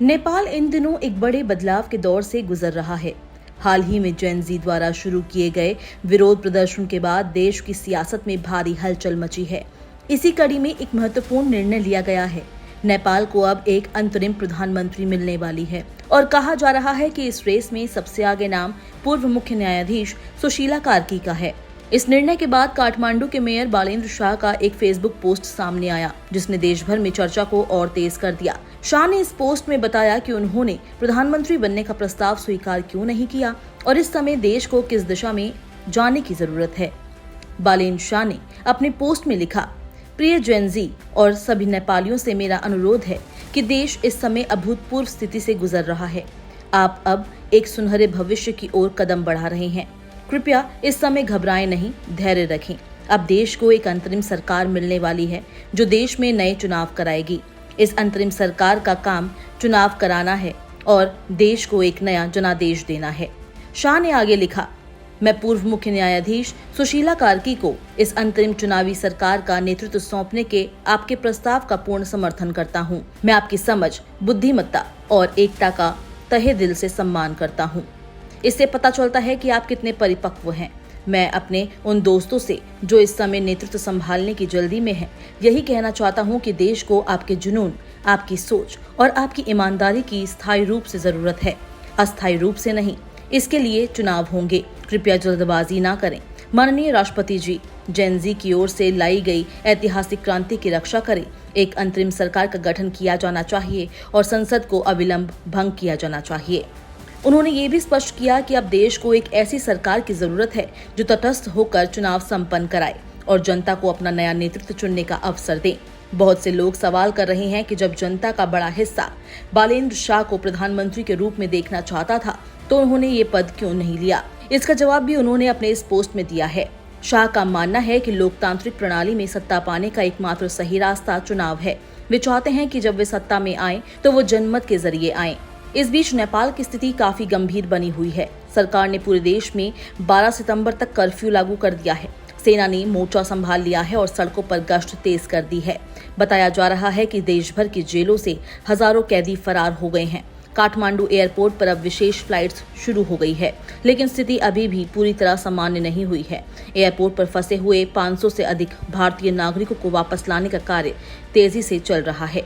नेपाल इन दिनों एक बड़े बदलाव के दौर से गुजर रहा है। हाल ही में जेन ज़ी द्वारा शुरू किए गए विरोध प्रदर्शन के बाद देश की सियासत में भारी हलचल मची है। इसी कड़ी में एक महत्वपूर्ण निर्णय लिया गया है। नेपाल को अब एक अंतरिम प्रधानमंत्री मिलने वाली है और कहा जा रहा है कि इस रेस में सबसे आगे नाम पूर्व मुख्य न्यायाधीश सुशीला कार्की का है। इस निर्णय के बाद काठमांडू के मेयर बालेन्द्र शाह का एक फेसबुक पोस्ट सामने आया, जिसने देश भर में चर्चा को और तेज कर दिया। शाह ने इस पोस्ट में बताया कि उन्होंने प्रधानमंत्री बनने का प्रस्ताव स्वीकार क्यों नहीं किया और इस समय देश को किस दिशा में जाने की जरूरत है। बालेन्द्र शाह ने अपने पोस्ट में लिखा, प्रिय जेन ज़ी और सभी नेपालियों से मेरा अनुरोध है कि देश इस समय अभूतपूर्व स्थिति से गुजर रहा है। आप अब एक सुनहरे भविष्य की ओर कदम बढ़ा रहे हैं। कृपया इस समय घबराएं नहीं, धैर्य रखें। अब देश को एक अंतरिम सरकार मिलने वाली है जो देश में नए चुनाव कराएगी। इस अंतरिम सरकार का काम चुनाव कराना है और देश को एक नया जनादेश देना है। शाह ने आगे लिखा, मैं पूर्व मुख्य न्यायाधीश सुशीला कार्की को इस अंतरिम चुनावी सरकार का नेतृत्व सौंपने के आपके प्रस्ताव का पूर्ण समर्थन करता हूँ। मैं आपकी समझ, बुद्धिमत्ता और एकता का तहे दिल से सम्मान करता हूँ। इससे पता चलता है कि आप कितने परिपक्व हैं। मैं अपने उन दोस्तों से जो इस समय नेतृत्व संभालने की जल्दी में हैं, यही कहना चाहता हूं कि देश को आपके जुनून, आपकी सोच और आपकी ईमानदारी की स्थायी रूप से जरूरत है, अस्थायी रूप से नहीं। इसके लिए चुनाव होंगे, कृपया जल्दबाजी ना करें। माननीय राष्ट्रपति जी, जेन ज़ी की ओर से लाई गई ऐतिहासिक क्रांति की रक्षा करें। एक अंतरिम सरकार का गठन किया जाना चाहिए और संसद को अविलंब भंग किया जाना चाहिए। उन्होंने ये भी स्पष्ट किया कि अब देश को एक ऐसी सरकार की जरूरत है जो तटस्थ होकर चुनाव संपन्न कराए और जनता को अपना नया नेतृत्व चुनने का अवसर दे। बहुत से लोग सवाल कर रहे हैं कि जब जनता का बड़ा हिस्सा बालेन्द्र शाह को प्रधानमंत्री के रूप में देखना चाहता था, तो उन्होंने ये पद क्यों नहीं लिया। इसका जवाब भी उन्होंने अपने इस पोस्ट में दिया है। शाह का मानना है कि लोकतांत्रिक प्रणाली में सत्ता पाने का एकमात्र सही रास्ता चुनाव है। वे चाहते हैं कि जब वे सत्ता में आए तो वो जनमत के जरिए आए। इस बीच नेपाल की स्थिति काफी गंभीर बनी हुई है। सरकार ने पूरे देश में 12 सितंबर तक कर्फ्यू लागू कर दिया है। सेना ने मोर्चा संभाल लिया है और सड़कों पर गश्त तेज कर दी है। बताया जा रहा है कि देश भर की जेलों से हजारों कैदी फरार हो गए हैं। काठमांडू एयरपोर्ट पर अब विशेष फ्लाइट्स शुरू हो गई है, लेकिन स्थिति अभी भी पूरी तरह सामान्य नहीं हुई है। एयरपोर्ट पर फंसे हुए 500 से अधिक भारतीय नागरिकों को वापस लाने का कार्य तेजी से चल रहा है।